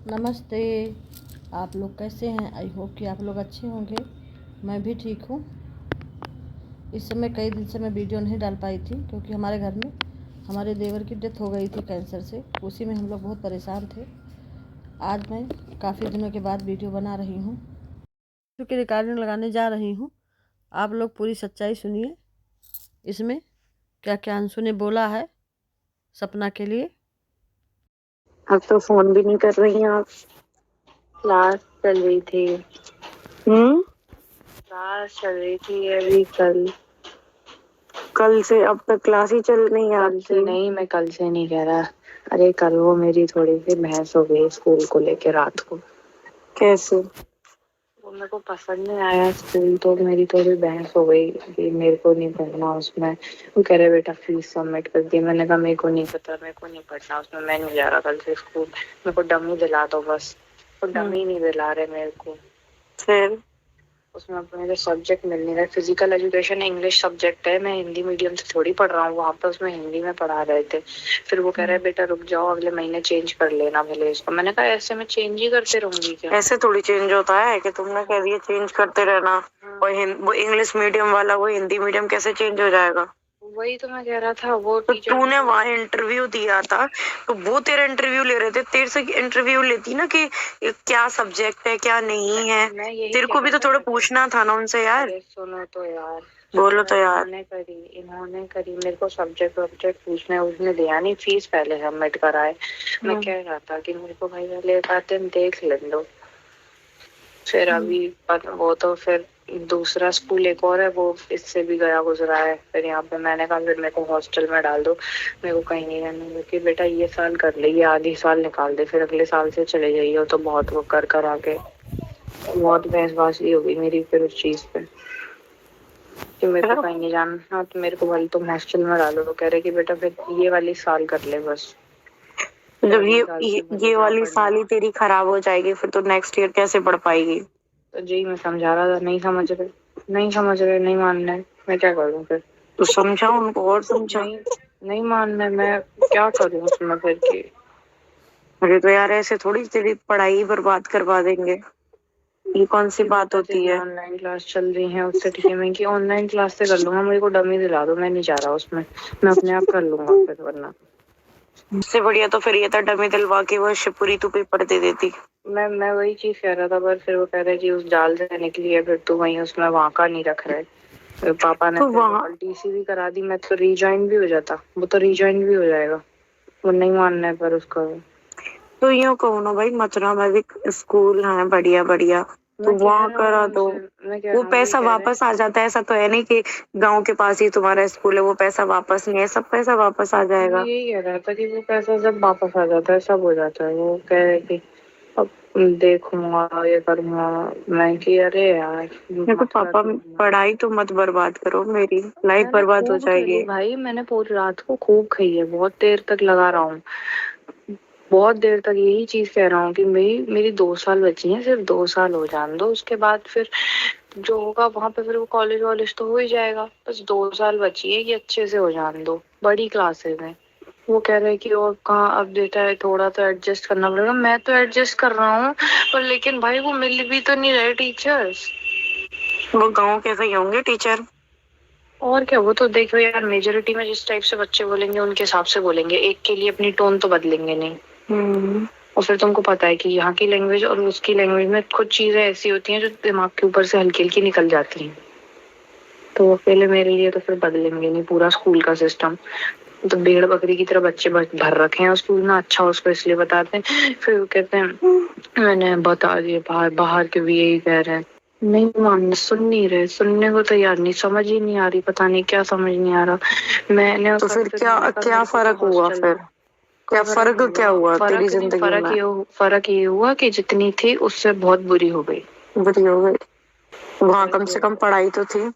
नमस्ते। आप लोग कैसे हैं? आई होप कि आप लोग अच्छे होंगे। मैं भी ठीक हूँ। इस समय कई दिन से मैं वीडियो नहीं डाल पाई थी क्योंकि हमारे घर में हमारे देवर की डेथ हो गई थी कैंसर से। उसी में हम लोग बहुत परेशान थे। आज मैं काफ़ी दिनों के बाद वीडियो बना रही हूँ, क्योंकि रिकॉर्डिंग लगाने जा रही हूँ। आप लोग पूरी सच्चाई सुनिए। इसमें क्या क्या अंशु ने बोला है सपना के लिए। अब तो फोन भी नहीं कर रही हैं आप। क्लास चल रही थी। क्लास चल रही थी अभी कल से अब तक क्लास ही चल रही है कल से आपकी? नहीं, मैं कल से नहीं कह रहा। अरे कल वो मेरी थोड़ी सी बहस हो गई स्कूल को लेके रात को। कैसे? वो मेरे को पसंद नहीं आया स्कूल, तो मेरी थोड़ी बहस हो गई कि मेरे को नहीं पढ़ना उसमें। वो कह रहे बेटा फीस सबमिट कर दी। मैंने कहा मेरे को नहीं पता, मेरे को नहीं पढ़ना उसमें, मैं नहीं जा रहा कल से स्कूल। मेरे को डमी दिला दो बस। वो डमी नहीं दिला रहे मेरे को। फिर उसमें अब मेरे सब्जेक्ट मिल नहीं रहे। फिजिकल एजुकेशन इंग्लिश सब्जेक्ट है, मैं हिंदी मीडियम से थोड़ी पढ़ रहा हूँ। वहां पे उसमें हिंदी में पढ़ा रहे थे। फिर वो कह रहे बेटा रुक जाओ, अगले महीने चेंज कर लेना भले इसको। मैंने कहा ऐसे मैं चेंज ही करते रहूंगी क्या? ऐसे थोड़ी चेंज होता है कि तुमने कह दिया चेंज करते रहना। वो इंग्लिश मीडियम वाला वो हिंदी मीडियम कैसे चेंज हो जाएगा? वही तो मैं कह रहा था। वो तो टीचर तूने वहां इंटरव्यू दिया था, तो वो तेरा इंटरव्यू ले रहे थे, तेरे से इंटरव्यू लेती ना कि क्या सब्जेक्ट है क्या नहीं है। मैं यही तेरे को भी तो थोड़ा पूछना था ना उनसे यार। अरे सुनो तो यार, बोलो तो यार। इन्होंने करी मेरे को सब्जेक्ट वब्जेक्ट पूछने, उसने दिया नहीं। फीस पहले सबमिट कराए। मैं कह रहा था कि मेरे को भाई पहले एक आध दिन देख ले लो। फिर अभी वो तो फिर दूसरा स्कूल एक और है, वो इससे भी गया गुजरा है। फिर यहाँ पे मैंने कहा फिर मेरे को हॉस्टल में डाल दो, मेरे को कहीं नहीं रहना। क्योंकि बेटा ये साल कर ले, ये आधी साल निकाल दे, फिर अगले साल से चले जाइए। तो बहुत वो कर आके बहुत बहसबाजी हो गई मेरी फिर उस चीज पे कि मेरे को कहीं नहीं जाना। तो मेरे को भाई तुम हॉस्टल में डालो। तो कह रहे कि बेटा फिर ये वाली साल कर ले बस। जब ये वाली साल ही तेरी खराब हो जाएगी, फिर तो नेक्स्ट ईयर कैसे पढ़ पाएगी? तो जी मैं समझा रहा था, नहीं समझ रहे, नहीं मानना है। मैं क्या करूं फिर? तो समझा उनको और समझा। नहीं मानना है, मैं क्या करूं उसमें फिर की? अरे तो यार ऐसे थोड़ी तेरी पढ़ाई बर्बाद करवा देंगे। ये कौन सी बात होती है? ऑनलाइन क्लास चल रही है उससे ठीक है मैं कि ऑनलाइन क्लास से कर लूंगा। मेरे को डमी दिला दो, मैं नहीं जा रहा उसमें, मैं अपने आप कर लूंगा फिर। वरना इससे बढ़िया तो फिर ये था डमी दिलवा के वो शिवपुरी तू पेपर दे देती। मैं वही चीज कह रहा था, पर फिर वो कह रहे कि उस जाल से निकली है, फिर तू वही उसमें वहां का नहीं रख रहे। पापा ने तो फिर वहां कल टीसी भी करा दी। मैं तो रीजॉइन भी हो जाता, वो तो रीजॉइन भी हो जाएगा। वो नहीं मानना है पर उसका। तो यूं कहूँ ना भाई, मथुरा में भी स्कूल है बढ़िया बढ़िया, तो वहां करा दो। वो पैसा वापस आ जाता है। ऐसा तो है नहीं कि गांव के पास ही तुम्हारा स्कूल है वो पैसा वापस नहीं है, सब पैसा वापस आ जाएगा। यही कह रहा था कि वो पैसा जब वापस आ जाता है सब हो जाता है। वो कह रहे कि अब देखूंगा ये करूंगा। मैं कि अरे यार देखो पापा, पढ़ाई तो मत बर्बाद करो, मेरी लाइफ बर्बाद हो जाएगी। भाई मैंने पूरी रात को खूब खाई है, बहुत देर तक लगा रहा हूँ। बहुत देर तक यही चीज कह रहा हूँ कि मेरी 2 साल बची हैं, सिर्फ 2 साल हो जान दो। उसके बाद फिर जो होगा वहां पे फिर वो कॉलेज वॉलेज तो हो ही जाएगा। बस 2 साल बची है कि अच्छे से हो जान दो, बड़ी क्लासेस में। वो कह रहे हैं कि और कहाँ अब देता है, थोड़ा तो एडजस्ट करना पड़ेगा। मैं तो एडजस्ट कर रहा हूँ, पर लेकिन भाई वो मिल भी तो नहीं रहे टीचर्स। वो गाँव के सही होंगे टीचर। और क्या, वो तो देखो यार, मेजोरिटी में जिस टाइप से बच्चे बोलेंगे उनके हिसाब से बोलेंगे। एक के लिए अपनी टोन तो बदलेंगे नहीं। और फिर तुमको पता है कि यहाँ की लैंग्वेज और उसकी लैंग्वेज में कुछ चीजें ऐसी होती हैं जो दिमाग के ऊपर से हल्की हल्की निकल जाती हैं। तो अकेले मेरे लिए तो फिर बदलेंगे नहीं पूरा स्कूल का सिस्टम। तो भेड़ बकरी की तरह बच्चे भर रखे हैं स्कूल में। अच्छा उसको इसलिए बताते हैं, फिर वो कहते हैं मैंने बता दिया, बाहर बाहर के भी यही कह रहे हैं। नहीं मानने, सुन नहीं रहे, सुनने को तैयार नहीं। समझ ही नहीं आ रही, पता नहीं क्या समझ नहीं आ रहा। मैंने तो फिर क्या फर्क हुआ फिर? क्या फर्क क्या हुआ तेरी जिंदगी में? फर्क ये हुआ कि जितनी थी उससे बहुत बुरी हो गई। बुरी हो गई? वहाँ कम से कम पढ़ाई तो थी।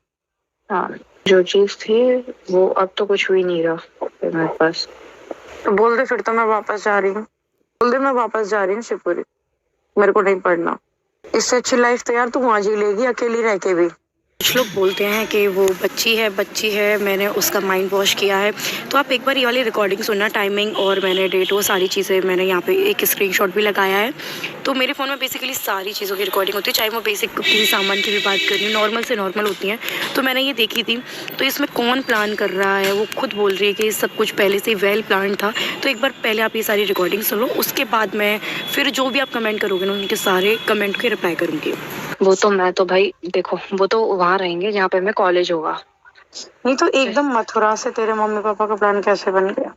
हाँ, जो चीज थी वो अब तो कुछ भी नहीं रहा मेरे पास। तो बोल दे फिर तो मैं वापस जा रही हूँ। बोल दे मैं वापस जा रही हूँ शिवपुरी, मेरे को नहीं पढ़ना। इससे अच्छी लाइफ तो यार तू वहां जी लेगी अकेली रह के भी। कुछ लोग बोलते हैं कि वो बच्ची है, मैंने उसका माइंड वॉश किया है। तो आप एक बार ये वाली रिकॉर्डिंग सुनना, टाइमिंग और मैंने डेट, वो सारी चीज़ें मैंने यहाँ पे एक स्क्रीनशॉट भी लगाया है। तो मेरे फ़ोन में बेसिकली सारी चीज़ों की रिकॉर्डिंग होती है, चाहे वो बेसिक कुकिंग सामान की भी बात कर रही हूँ, नॉर्मल से नॉर्मल होती हैं। तो मैंने ये देखी थी। तो इसमें कौन प्लान कर रहा है, वो खुद बोल रही है कि सब कुछ पहले से वेल प्लान था। तो एक बार पहले आप ये सारी रिकॉर्डिंग सुन लो, उसके बाद मैं फिर जो भी आप कमेंट करोगे ना, उनके सारे कमेंट के रिप्लाई करूँगी। वो तो मैं तो भाई देखो, वो तो वहां रहेंगे जहाँ पे मैं कॉलेज होगा। नहीं तो एकदम मथुरा से तेरे मम्मी पापा का प्लान कैसे बन गया?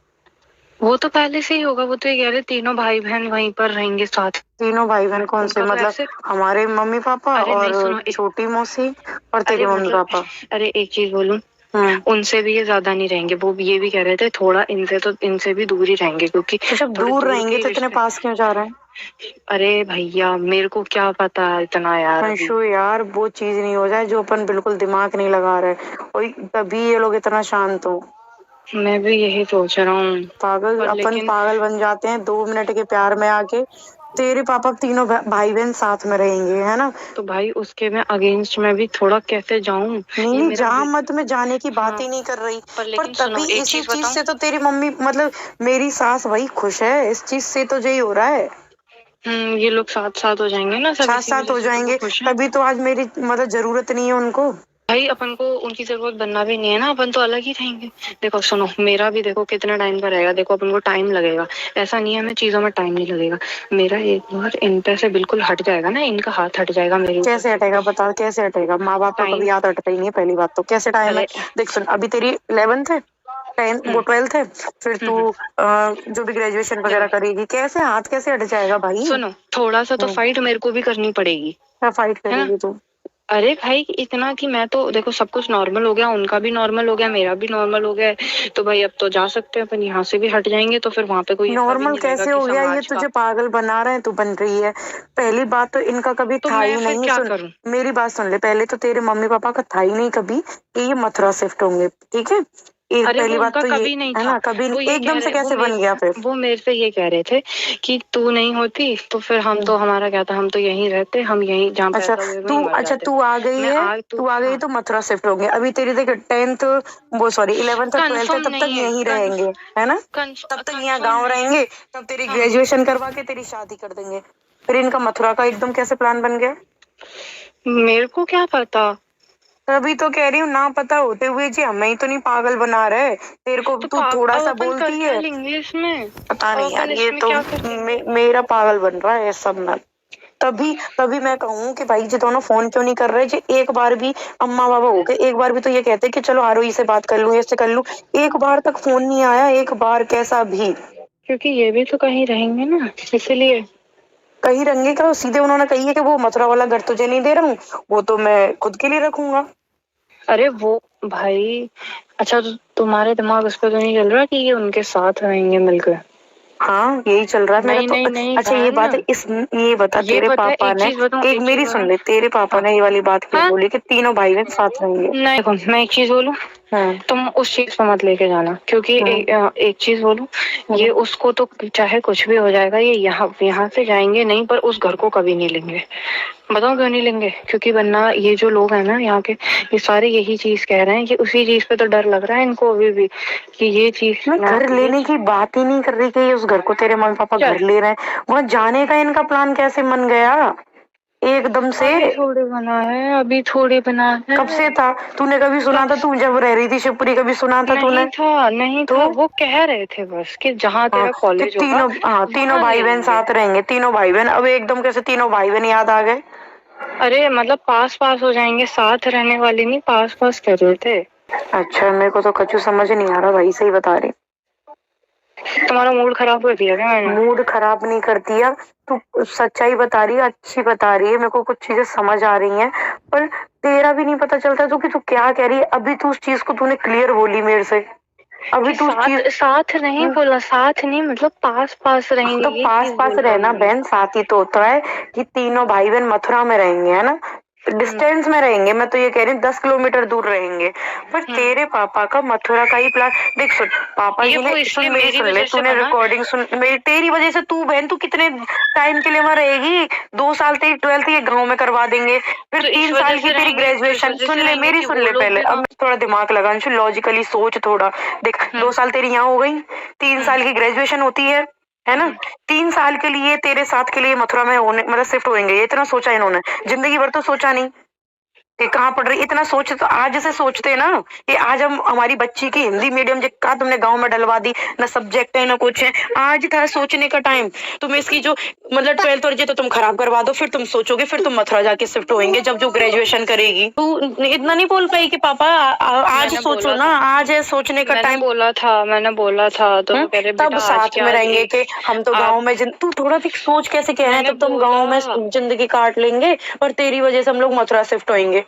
वो तो पहले से ही होगा, वो तो ये कह रहे तीनों भाई बहन वहीं पर रहेंगे साथ। तीनों भाई बहन कौन से? उनका तो मतलब ऐसे, हमारे मम्मी पापा अरे नहीं सुनो, और छोटी मौसी और अरे तेरे मम्मी मतलब, पापा? अरे एक चीज बोलूं, उनसे भी ये ज्यादा नहीं रहेंगे। वो ये भी कह रहे थे थोड़ा इनसे भी दूर ही रहेंगे, क्योंकि तो जब थोड़े दूर रहेंगे के तो इतने रिश्ते। पास क्यों जा रहे हैं? अरे भैया मेरे को क्या पता है इतना यार अभी। अंशु यार, वो चीज नहीं हो जाए जो अपन बिल्कुल दिमाग नहीं लगा रहे, और तभी ये लोग इतना शांत हो। मैं भी यही सोच रहा हूँ। पागल, पर अपन लेकिन पागल बन जाते हैं 2 मिनट के प्यार में आके। तेरे पापा तीनों भाई बहन साथ में रहेंगे, है ना? तो भाई उसके मैं अगेंस्ट में भी थोड़ा कैसे जाऊं? नहीं ये नहीं, मेरा जहाँ मत में जाने की बात हाँ, ही नहीं कर रही। पर पर लेकिन सुनो तभी एक इसी चीज चीज बताऊं। से तो तेरी मम्मी, मतलब मेरी सास वही खुश है, इस चीज से तो यही हो रहा है। ये लोग साथ साथ हो जाएंगे ना सब, साथ इसी साथ वजह हो से तो वो जाएंगे, खुश हैं। तभी तो आज मेरी मतलब जरूरत नहीं है उनको। भाई अपन को उनकी जरूरत बनना भी नहीं है ना, अपन तो अलग ही रहेंगे। देखो सुनो, मेरा भी देखो कितना टाइम का रहेगा, देखो अपन को टाइम लगेगा। ऐसा नहीं है हमें चीजों में टाइम नहीं लगेगा। मेरा एक बार इन पे से बिल्कुल हट जाएगा ना, इनका हाथ हट जाएगा मेरे ऊपर कैसे से हटेगा? तो बता, कैसे हटेगा? माँ बाप का कभी टाइम। याद हटता ही नहीं है, पहली बात तो। कैसे टाइम है? अरे देख सुन, अभी तेरी 11th है, 10th, वो हम्म 12th है, फिर हम्म तू हम्म, जो भी ग्रेजुएशन वगैरह देखो करेगी, कैसे हाथ कैसे हट जाएगा भाई? सुनो, थोड़ा सा तो फाइट मेरे को भी करनी पड़ेगी, क्या फाइट है ना। करेगी तू? अरे भाई इतना कि मैं तो देखो सब कुछ नॉर्मल हो गया, उनका भी नॉर्मल हो गया, मेरा भी नॉर्मल हो गया है। तो भाई अब तो जा सकते हैं अपन, यहाँ से भी हट जाएंगे तो फिर वहां पे कोई ऐसा भी नॉर्मल नहीं रहेगा कैसे कि हो गया? ये समाज का। तुझे पागल बना रहे हैं, तू बन रही है। पहली बात तो इनका कभी तो था मैं ही फिर नहीं। क्या सुन, करूं? मेरी बात सुन ले पहले, तो तेरे मम्मी पापा का था ही नहीं कभी कि ये मथुरा शिफ्ट होंगे, ठीक है? एक अरे पहली वो बात उनका तो ये कभी नहीं है था। ना, कभी वो नहीं, ये कह एकदम से रहे, कैसे बन गया फिर? वो मेरे से ये कह रहे थे कि तू नहीं होती तो फिर हम तो, हमारा क्या था, हम तो यहीं रहते, हम यहीं जहाँ अच्छा, पैदा हुए तू वहीं मर अच्छा जाते। तू आ गई मैं है, आ तू तू आ गई हाँ, तो मथुरा शिफ्ट होंगे। अभी तेरी देख 10th, वो सॉरी 11th और 12th है, कंफर्म तब तक नहीं है, यहीं रहेंगे, है ना? तब तक यहाँ कंफर्म गाँव नहीं है। रहेंगे, तब तेरी हाँ, ग्रेजुएशन करवा के तेरी शादी कर देंगे। फिर इनका मथुरा का एकदम कैसे प्लान बन गया? मेरे को क्या पता। तभी तो कह रही हूँ, ना पता होते हुए जी हमें ही तो नहीं पागल बना रहे। तेरे को तो तू थोड़ा अब सा अपन कर बोलती क्या है। लेंगे इसमें? पता अब नहीं अपन यार, ये इसमें तो क्या कर लेंगे? मेरा पागल बन रहा है सब में। तभी तभी मैं कहूँ कि भाई जी दोनों फोन क्यों नहीं कर रहे जी? एक बार भी अम्मा बाबा हो गए, एक बार भी तो ये कहते कि चलो आरोही से बात कर लूं, इससे कर लूं। एक बार तक फोन नहीं आया, एक बार कैसा भी। क्योंकि ये भी तो कहीं रहेंगे ना, इसलिए। कहीं रंगे का सीधे उन्होंने कही है कि वो मथुरा वाला घर तुझे नहीं दे रहा हूँ, वो तो मैं खुद के लिए रखूंगा। अरे वो भाई, अच्छा तो तुम्हारे दिमाग उस पर तो नहीं चल रहा कि ये उनके साथ रहेंगे मिलकर? हाँ, यही चल रहा है मेरा नहीं तो। नहीं नहीं अच्छा ये बात बहन, है, इस ये बता, ये तेरे पता है पापा एक ने, चीज बताऊं, एक एक चीज मेरी सुन बताऊं। ले, तेरे पापा हाँ ने ये वाली बात क्यों हाँ, बोली कि तीनों भाई बहन साथ रहेंगे? नहीं देखो मैं एक चीज बोलूं, हम्म तुम उस चीज को मत लेके जाना, क्योंकि हम्म एक चीज बोलूं, ये हम्म। उसको तो चाहे कुछ भी हो जाएगा, ये यहाँ से जाएंगे नहीं, पर उस घर को कभी नहीं लेंगे। बताओ क्यों नहीं लेंगे? क्योंकि वरना ये जो लोग हैं ना यहाँ के, ये सारे यही चीज कह रहे हैं कि उसी चीज पे तो डर लग रहा है इनको अभी भी, कि ये चीज मैं ना घर ये लेने की बात ही नहीं कर रही कि ये उस घर को तेरे मम्मी पापा चल। घर ले रहे हैं। वहां जाने का इनका प्लान कैसे बन गया एकदम से? अभी थोड़ी बना है, अभी थोड़ी बना है। कब से था? तूने कभी सुना कब था? तू जब रह रही थी शिवपुरी, कभी सुना था तूने? नहीं था, नहीं तो था, वो कह रहे थे बस कि जहाँ हाँ, तेरा कि कॉलेज होगा तीनों, हाँ तीनों वहां ले भाई बहन लेंगे। साथ रहेंगे, तीनों भाई बहन। अब एकदम कैसे तीनों भाई बहन याद आ गए? अरे मतलब पास पास हो जाएंगे, साथ रहने वाले नहीं, पास पास कर रहे थे। अच्छा, मेरे को तो कछु समझ नहीं आ रहा भाई, सही बता रही। तुम्हारा मूड खराब कर दिया क्या मैंने? मूड खराब नहीं कर दिया, तू सच्चाई बता रही है, अच्छी बता रही है, मेरे को कुछ चीजें समझ आ रही हैं। पर तेरा भी नहीं पता चलता तो कि तू क्या कह रही है। अभी तू उस चीज को तूने क्लियर बोली मेरे से, अभी कि तू उस साथ चीज। साथ नहीं बोला, साथ नहीं मतलब पास पास हाँ, रहेंगे, तो ये पास चीज पास बोल रहा हूँ रहना मैं। बहन, साथ ही तो होता है कि तीनों भाई बहन मथुरा में रहेंगे, है ना? डिस्टेंस में रहेंगे, मैं तो ये कह रही हूँ 10 किलोमीटर दूर रहेंगे, पर तेरे पापा का मथुरा का ही प्लान देख। सुन पापा जी ने, सुन मेरी, सुन ले, तूने रिकॉर्डिंग सुन मेरी, तेरी वजह से तू बहन तू कितने टाइम के लिए वहां रहेगी? 2 साल तेरी 12th ये गाँव में करवा देंगे, फिर 3 साल की तेरी ग्रेजुएशन। सुन ले मेरी, सुन ले पहले, अब थोड़ा दिमाग लगा, लॉजिकली सोच थोड़ा। देख 2 साल तेरी यहाँ हो गई, 3 साल की ग्रेजुएशन होती है ना? 3 साल के लिए तेरे साथ के लिए मथुरा में होने मतलब शिफ्ट होंगे, ये इतना सोचा इन्होंने? जिंदगी भर तो सोचा नहीं कि कहाँ पढ़ रही, इतना सोच तो आज से सोचते ना कि आज हम हमारी बच्ची की हिंदी मीडियम का तुमने गांव में डलवा दी, ना सब्जेक्ट है ना कुछ है। आज था सोचने का टाइम। तुम इसकी जो मतलब 12th और ये तो तुम खराब करवा दो, फिर तुम सोचोगे, फिर तुम मथुरा जाके शिफ्ट होंगे जब जो ग्रेजुएशन करेगी। तू इतना नहीं बोल पाई कि पापा आज सोचो ना, आज है सोचने का टाइम। मैंने बोला था तो तब साथ में रहेंगे कि हम तो गाँव में, तू थोड़ा भी सोच कैसे कह रहे हैं, तब तुम गाँव में जिंदगी काट लेंगे और तेरी वजह से हम लोग मथुरा शिफ्ट होंगे।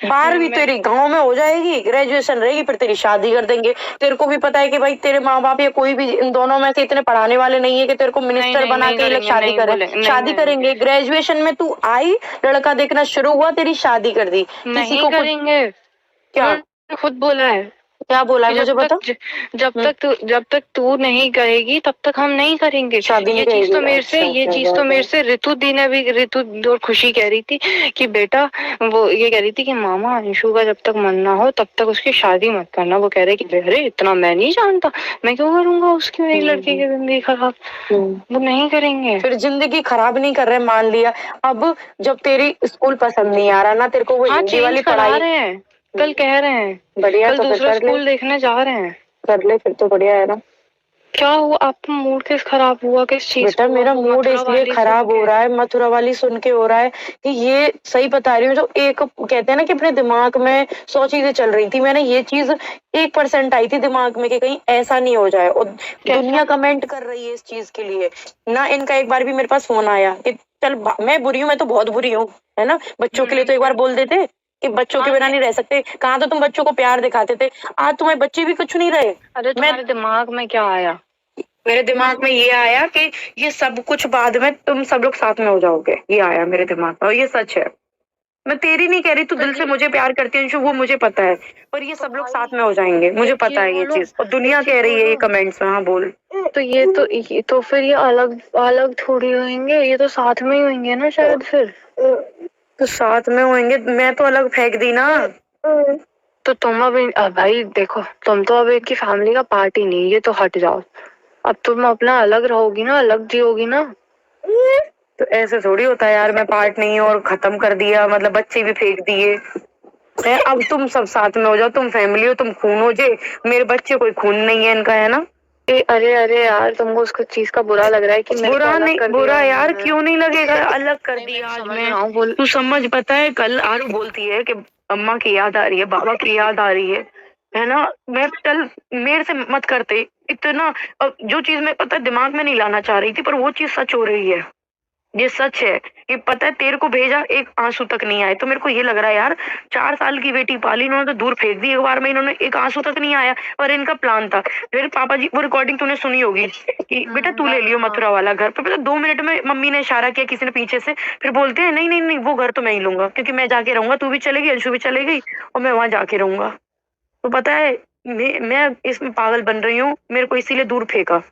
12वीं तेरी गांव में हो जाएगी, ग्रेजुएशन रहेगी, फिर तेरी शादी कर देंगे। तेरे को भी पता है कि भाई तेरे माँ बाप या कोई भी इन दोनों में से इतने पढ़ाने वाले नहीं है कि तेरे को मिनिस्टर बना के ये लोग शादी करें। शादी करेंगे, ग्रेजुएशन में तू आई, लड़का देखना शुरू हुआ, तेरी शादी कर दी। किसी को करेंगे क्या खुद बोला है? क्या बोला है मुझे बता। जब तक तू नहीं करेगी तब तक हम नहीं करेंगे शादी। ये चीज तो मेरे से ऋतु दी ने भी, ऋतु और खुशी कह रही थी कि बेटा, वो ये कह रही थी कि मामा अंशु का जब तक मन ना हो तब तक उसकी शादी मत करना। वो कह रहे कि अरे इतना मैं नहीं जानता, मैं क्यों करूंगा उसकी मेरी लड़की की जिंदगी खराब। वो नहीं करेंगे। फिर जिंदगी खराब नहीं कर रहे, मान लिया। अब जब तेरी स्कूल पसंद नहीं आ रहा ना तेरे को, वो हिंदी वाली पढ़ाई रहे हैं, कल कह रहे हैं बढ़िया, कल तो दूसरा स्कूल देखने जा रहे हैं। कर ले फिर तो बढ़िया है ना। क्या हुआ आपका मूड किस खराब हुआ, किस चीज? बेटा मेरा मूड इसलिए खराब हो रहा है, मथुरा वाली सुन के हो रहा है कि ये सही बता रही हूँ। जो एक कहते हैं ना कि अपने दिमाग में 100 चीजें चल रही थी, मैंने ये चीज 1% आई थी दिमाग में कि कहीं ऐसा नहीं हो जाए। और दुनिया कमेंट कर रही है इस चीज के लिए ना। इनका एक बार भी मेरे पास फोन आया कि चल मैं बुरी हूँ, मैं तो बहुत बुरी हूँ, है ना? बच्चों के लिए तो एक बार बोल देते कि बच्चों के बिना नहीं रह सकते। कहाँ तो तुम बच्चों को प्यार दिखाते थे, आज तुम्हारे बच्चे भी कुछ नहीं रहे। अरे तुम्हारे दिमाग में क्या आया? मेरे दिमाग में ये आया कि ये सब कुछ बाद में तुम सब लोग साथ में हो जाओगे, ये आया मेरे दिमाग में। और ये सच है, मैं तेरी नहीं कह रही, तू दिल से मुझे प्यार करती है अंशु, वो मुझे पता है, पर ये सब लोग साथ में हो जाएंगे, मुझे पता है ये चीज। और दुनिया कह रही है ये कमेंट्स में। हाँ बोल। तो ये तो फिर ये अलग अलग थोड़ी होंगे, ये तो साथ में ही होंगे ना शायद। फिर तो साथ में होंगे, मैं तो अलग फेंक दी ना। तो तुम अभी भाई देखो, तुम तो अब एक की फैमिली का पार्ट ही नहीं, ये तो हट जाओ। अब तुम अपना अलग रहोगी ना, अलग जियोगी ना। तो ऐसे थोड़ी होता है यार, मैं पार्ट नहीं हूँ और खत्म कर दिया, मतलब बच्चे भी फेंक दिए। अब तुम सब साथ में हो जाओ, तुम फैमिली हो, तुम खून हो। जे मेरे बच्चे कोई खून नहीं है इनका, है ना? अरे यार तुमको उसको चीज का बुरा लग रहा है कि बुरा नहीं, बुरा यार क्यों नहीं लगेगा? अलग कर दिया आज मैं। तू समझ, पता है कल आरू बोलती है कि अम्मा की याद आ रही है, बाबा की याद आ रही है ना? मैं चल मेरे से मत करते इतना। जो चीज मैं पता दिमाग में नहीं लाना चाह रही थी, पर वो चीज सच हो रही है। ये सच है कि पता है तेरे को भेजा, एक आंसू तक नहीं आए। तो मेरे को ये लग रहा है यार, 4 साल की बेटी पाली, इन्होंने तो दूर फेंक दी एक बार में, इन्होंने एक आंसू तक नहीं आया। और इनका प्लान था, मेरे पापा जी, वो रिकॉर्डिंग तूने सुनी होगी कि बेटा तू ले लियो मथुरा वाला घर। पर पता 2 मिनट में मम्मी ने इशारा किया किसी ने पीछे से, फिर बोलते हैं नहीं नहीं नहीं, वो घर तो मैं ही लूंगा, क्योंकि मैं जाके रहूंगा, तू भी चलेगी, अंशु भी चले गई, और मैं वहां जाके रहूंगा। तो पता है मैं इसमें पागल बन रही हूँ, मेरे को इसीलिए दूर फेंका।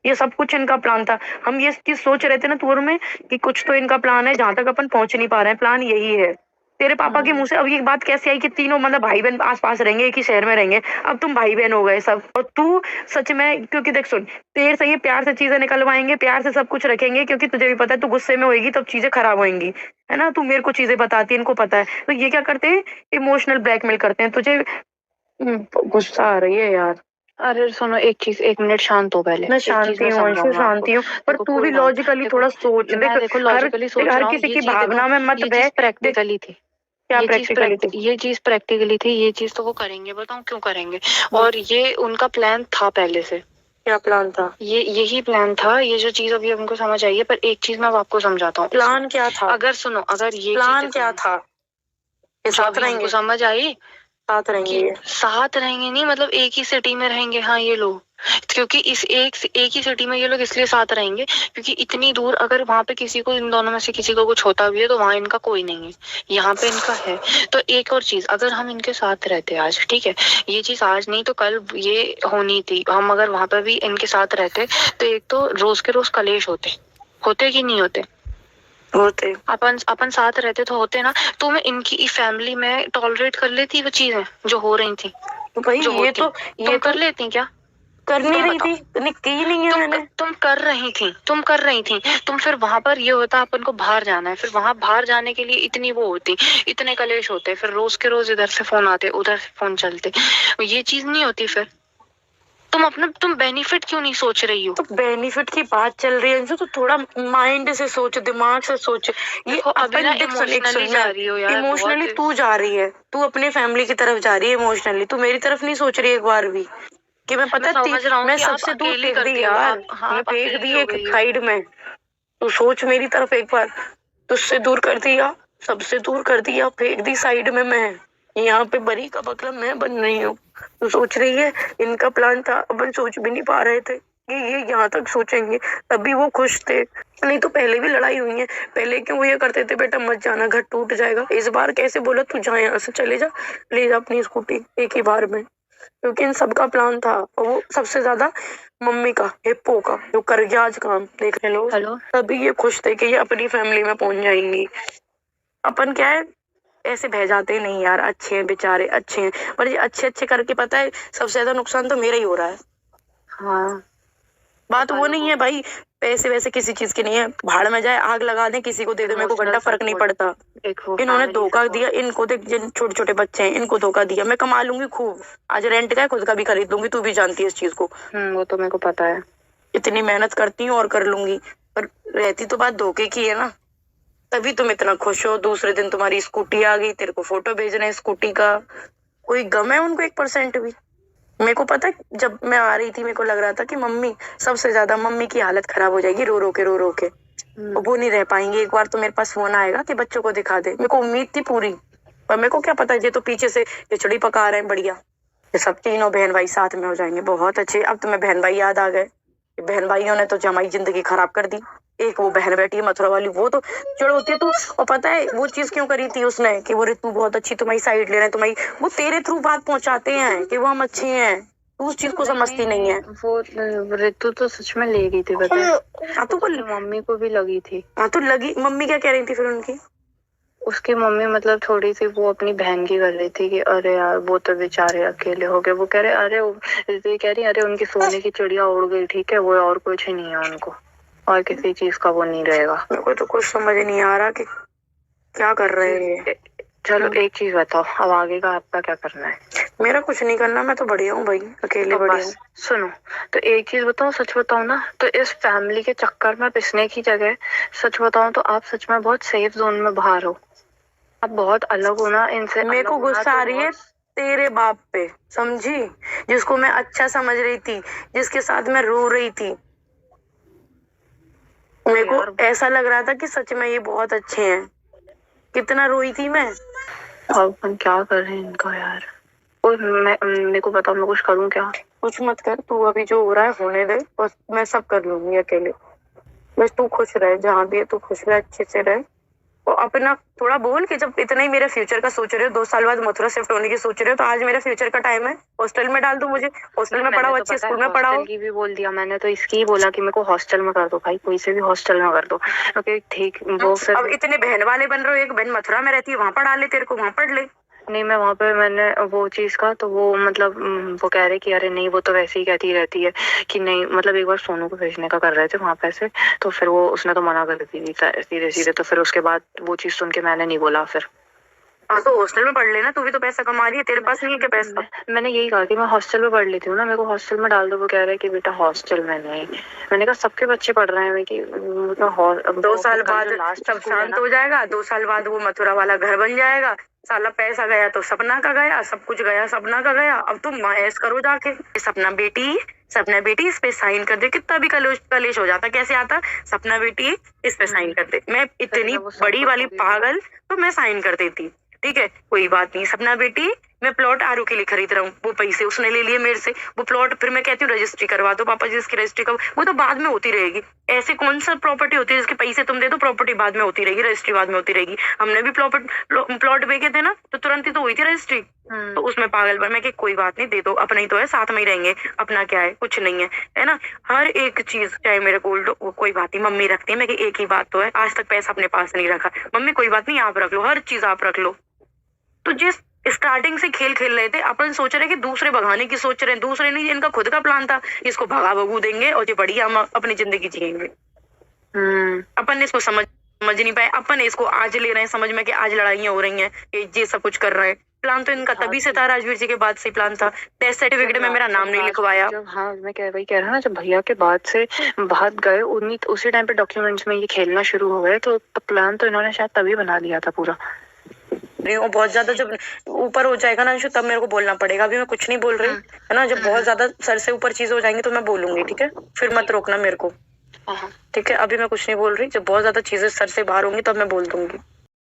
ये सब कुछ इनका प्लान था। हम ये चीज सोच रहे थे ना टूर में कि कुछ तो इनका प्लान है, जहां तक अपन पहुंच नहीं पा रहे हैं, प्लान यही है। तेरे पापा के मुंह से अब ये बात कैसे आई कि तीनों मतलब भाई बहन आस पास रहेंगे, एक ही शहर में रहेंगे। अब तुम भाई बहन हो गए सब, और तू सच में, क्योंकि देख सुन, तेरे से ये प्यार से चीजें निकलवाएंगे, प्यार से सब कुछ रखेंगे, क्योंकि तुझे भी पता है तू गुस्से में होगी तब चीजें खराब होंगी, है ना? तू मेरे को चीजें बताती है, इनको पता है। तो ये क्या करते हैं, इमोशनल ब्लैकमेल करते हैं तुझे। गुस्सा आ रही है यार। अरे सुनो, एक मिनट शांत हो पहले। मैं शांति हूँ अंशु, शांति हूँ, पर तू भी लॉजिकली थोड़ा सोच। देखो लॉजिकली सोच रहा हूँ, हर किसी की भावना में मत बह। प्रैक्टिकली थी, क्या प्रैक्टिकली थी? ये चीज प्रैक्टिकली थी, ये चीज तो वो करेंगे, बताऊँ क्यों करेंगे। और ये उनका प्लान था पहले से। क्या प्लान था? यही प्लान था। ये जो चीज अभी उनको समझ आई है, पर एक चीज मैं आपको समझाता हूँ। प्लान क्या था? अगर सुनो, अगर ये प्लान क्या था, साथ रहेंगे, समझ आई? साथ रहेंगे नहीं, मतलब एक ही सिटी में रहेंगे। हाँ ये लोग क्योंकि इस एक ही सिटी में ये लोग इसलिए साथ रहेंगे क्योंकि इतनी दूर अगर वहां पे किसी को, इन दोनों में से किसी को कुछ होता भी है तो वहां इनका कोई नहीं है, यहाँ पे इनका है। तो एक और चीज, अगर हम इनके साथ रहते आज, ठीक है, ये चीज आज नहीं तो कल ये होनी थी, हम अगर वहां पे भी इनके साथ रहते तो एक तो रोज के रोज कलेश होते कि नहीं होते? होते। अपन साथ रहते तो होते ना। तो मैं इनकी फैमिली में टॉलरेट कर लेती वो चीजें जो हो रही थी, तो भाई जो ये होती। तो तुम कर लेती क्या? कर नहीं तुम रही बताओ। थी, की नहीं है मैंने। तुम कर रही थी। तुम फिर वहां पर ये होता अपन को बाहर जाना है, फिर वहां बाहर जाने के लिए इतनी वो होती, इतने कलेश होते, फिर रोज के रोज इधर से फोन आते, उधर से फोन चलते, ये चीज नहीं होती। फिर तुम बेनिफिट क्यों नहीं सोच रही हो? तो बेनिफिट की बात चल रही है तो थोड़ा माइंड से सोच, दिमाग से सोच। ये अभी ना इमोशनली जा रही हो यार, इमोशनली तू जा रही है, तू अपने फैमिली की तरफ जा रही है इमोशनली, तू मेरी तरफ नहीं सोच रही एक बार भी कि मैं पता थी मैं सबसे दूर फेंक दी यार, मैं फेंक दी एक साइड में। तू सोच मेरी तरफ एक बार, तुझसे दूर कर दिया, सबसे दूर कर दिया, फेंक दी साइड में। मैं यहाँ पे बरी का बकरा मैं बन रही हूँ। तू सोच रही है इनका प्लान था, अपन सोच भी नहीं पा रहे थे कि ये यहाँ तक सोचेंगे, तभी वो खुश थे। नहीं तो पहले भी लड़ाई हुई है, पहले क्यों वो ये करते थे बेटा मत जाना घर टूट जाएगा। इस बार कैसे बोला तू जा यहाँ से, चले जा, ले जा अपनी स्कूटी एक ही बार में, क्योंकि इन सबका प्लान था। और वो सबसे ज्यादा मम्मी का, हिप्पो का, जो कर गया आज काम देख। हेलो, तभी ये खुश थे कि ये अपनी फैमिली में पहुंच जाएंगी। अपन क्या है ऐसे बह जाते नहीं यार, अच्छे हैं बेचारे, अच्छे हैं, पर ये अच्छे करके पता है सबसे ज्यादा नुकसान तो मेरा ही हो रहा है। हाँ, बात वो नहीं है भाई, पैसे वैसे किसी चीज की नहीं है, भाड़ में जाए आग लगा दे किसी को दे दे, मेरे को घंटा फर्क नहीं पड़ता। इन्होंने धोखा दिया, इनको देख जिन छोटे छोटे बच्चे हैं इनको धोखा दिया। मैं कमा लूंगी खूब, आज रेंट का है खुद का भी खरीद लूंगी, तू भी जानती है इस चीज को। वो तो मेरे को पता है, इतनी मेहनत करती हूँ और कर लूंगी, पर रहती तो बात धोखे की है ना। तभी तुम इतना खुश हो, दूसरे दिन तुम्हारी स्कूटी आ गई, तेरे को फोटो भेज रहे हैं स्कूटी का। कोई गम है उनको 1% भी? मेरे को पता है जब मैं आ रही थी मेरे को लग रहा था कि मम्मी, सबसे ज्यादा मम्मी की हालत खराब हो जाएगी रो रो के। वो नहीं रह पाएंगे, एक बार तो मेरे पास फोन आएगा कि बच्चों को दिखा दे। मेरे को उम्मीद थी पूरी, पर मेरे को क्या पता ये तो पीछे से खिचड़ी पका रहे हैं बढ़िया। ये सब तीनों बहन भाई साथ में हो जाएंगे, बहुत अच्छे। अब तुम्हें बहन भाई याद आ गए, बहन भाइयों ने तो हमारी जिंदगी खराब कर दी। एक वो बहन बैठी है मथुरा वाली, वो तो चिड़ होती है तू। और पता है वो चीज क्यों करी थी उसने कि वो रितु बहुत अच्छी तुम्हारी साइड ले रहे हैं, तुम्हारी वो तेरे थ्रू बात पहुंचाते हैं कि वो हम अच्छे हैं, तू उस चीज को समझती नहीं है। वो रितु तो सच में ले गई थी, पता है? हाँ तो मम्मी को भी लगी थी। हाँ तो लगी, मम्मी क्या कह रही थी फिर उनकी? उसकी मम्मी मतलब थोड़ी सी वो अपनी बहन की कर रही थी कि अरे यार वो तो बेचारे अकेले हो गए। वो कह रहे अरे, रितु कह रही अरे उनकी सोने की चिड़िया उड़ गई, ठीक है, वो और कुछ नहीं है उनको, और किसी चीज का वो नहीं रहेगा। मेरे को तो कुछ समझ नहीं आ रहा कि क्या कर रहे हैं। चलो एक चीज बताओ, अब आगे का आपका क्या करना है? मेरा कुछ नहीं करना, मैं तो बढ़िया हूँ भाई, अकेले बढ़िया हूँ। सुनो, तो एक चीज बताओ, सच बताओ ना, तो इस फैमिली के चक्कर में पिसने की जगह सच बताओ तो आप सच में बहुत सेफ जोन में बाहर हो, आप बहुत अलग हो ना इनसे। मेरे को गुस्सा आ रही है तेरे बाप पे, समझी, जिसको मैं अच्छा समझ रही थी, जिसके साथ मैं रो रही थी। मेरे को ऐसा लग रहा था कि सच में ये बहुत अच्छे हैं, कितना रोई थी मैं। अब हम क्या कर रहे हैं इनका यार? और मेरे को बताओ मैं कुछ करूं क्या? कुछ मत कर तू, अभी जो हो रहा है होने दे, बस मैं सब कर लूंगी अकेले। बस तू खुश रहे, जहाँ भी है तू खुश रहे, अच्छे से रहे। और अपना थोड़ा बोल कि जब इतना ही मेरे फ्यूचर का सोच रहे हो, 2 साल बाद मथुरा शिफ्ट होने की सोच रहे हो, तो आज मेरे फ्यूचर का टाइम है, हॉस्टल में डाल दो मुझे, हॉस्टल में पढ़ाओ, अच्छे स्कूल में पढ़ाओ। की भी बोल दिया मैंने, तो इसकी ही बोला कि मेरे को हॉस्टल में कर दो भाई, कोई से भी हॉस्टल में कर दो। ओके ठीक, वो फिर अब इतने बहन वाले बन रहे हो, एक बहन मथुरा में रहती है वहां पढ़ा ले, तेरे को वहां पढ़ ले। नहीं, मैं वहां पे मैंने वो चीज का तो वो मतलब वो कह रहे कि अरे नहीं वो तो वैसे ही कहती रहती है कि नहीं, मतलब एक बार सोनू को भेजने का कर रहे थे वहां पैसे, तो फिर वो उसने तो मना कर दी थी सीधे। तो फिर उसके बाद वो चीज सुन के मैंने नहीं बोला फिर। हाँ तो हॉस्टल में पढ़ लेना, तू भी तो पैसा कमा रही है, तेरे पास नहीं है क्या पैसा? मैंने यही कहा कि मैं हॉस्टल में पढ़ लेती हूँ ना, मेरे को हॉस्टल में डाल दो। वो कह रहे कि बेटा हॉस्टल में नहीं। मैंने कहा सबके बच्चे पढ़ रहे हैं कि 2 साल बाद सब शांत हो जाएगा, 2 साल बाद वो मथुरा वाला घर बन जाएगा। साला पैसा गया तो सपना का गया, सब कुछ गया सपना का गया। अब तुम ऐश करो जाके, सपना बेटी इस पे साइन कर दे। कितना भी कलेश हो जाता, कैसे आता, सपना बेटी इस पे साइन कर दे। मैं इतनी बड़ी वाली पागल, तो मैं साइन कर देती, ठीक है कोई बात नहीं। सपना बेटी मैं प्लॉट आरू के लिए खरीद रहा हूँ, वो पैसे उसने ले लिए मेरे से, वो प्लॉट फिर मैं कहती हूँ रजिस्ट्री करवा दो पापा जी इसकी रजिस्ट्री कब, वो तो बाद में होती रहेगी। ऐसे कौन सा प्रॉपर्टी होती है जिसके पैसे तुम दे दो प्रॉपर्टी बाद में होती रहेगी, रजिस्ट्री बाद में होती रहेगी। हमने भी प्लॉट बेचे थे ना तो तुरंत ही तो हुई थी रजिस्ट्री, तो उसमें पागल बन मैं कि कोई बात नहीं दे दो, अपना ही तो है, साथ में ही रहेंगे, अपना क्या है, कुछ नहीं है ना। हर एक चीज चाहे मेरे गोल्ड हो कोई बात नहीं, मम्मी रखती है, मैं कि एक ही बात तो है, आज तक पैसा अपने पास नहीं रखा, मम्मी कोई बात नहीं आप रख लो, हर चीज आप रख लो। तो जिस स्टार्टिंग से खेल खेल रहे थे अपन सोच रहे कि दूसरे भगाने की सोच रहे हैं, दूसरे नहीं, इनका खुद का प्लान था, इसको भगा भगू देंगे और ये बढ़िया हम अपनी जिंदगी जिएंगे। अपन ने इसको समझ नहीं पाए, अपन इसको आज ले रहे हैं समझ में कि आज लड़ाइयां हो रही हैं, ये सब कुछ कर रहे हैं। प्लान तो इनका तभी से था, राजवीर जी के बाद से प्लान था। डेथ सर्टिफिकेट में मेरा नाम नहीं लिखवाया। हाँ मैं वही कह रहा ना, जब भैया के बाद से भाग गए उसी टाइम पे डॉक्यूमेंट्स में ये खेलना शुरू हो गए, तो प्लान तो इन्होंने शायद तभी बना लिया था पूरा। और बहुत ज्यादा जब ऊपर हो जाएगा ना तब मेरे को बोलना पड़ेगा, अभी मैं कुछ नहीं बोल रही है ना। जब बहुत ज्यादा सर से ऊपर चीज हो जाएंगी तो मैं बोलूंगी, ठीक है, फिर मत रोकना मेरे को, ठीक है। अभी मैं कुछ नहीं बोल रही, जब बहुत ज्यादा चीजें सर से बाहर होंगी तब मैं बोल दूंगी।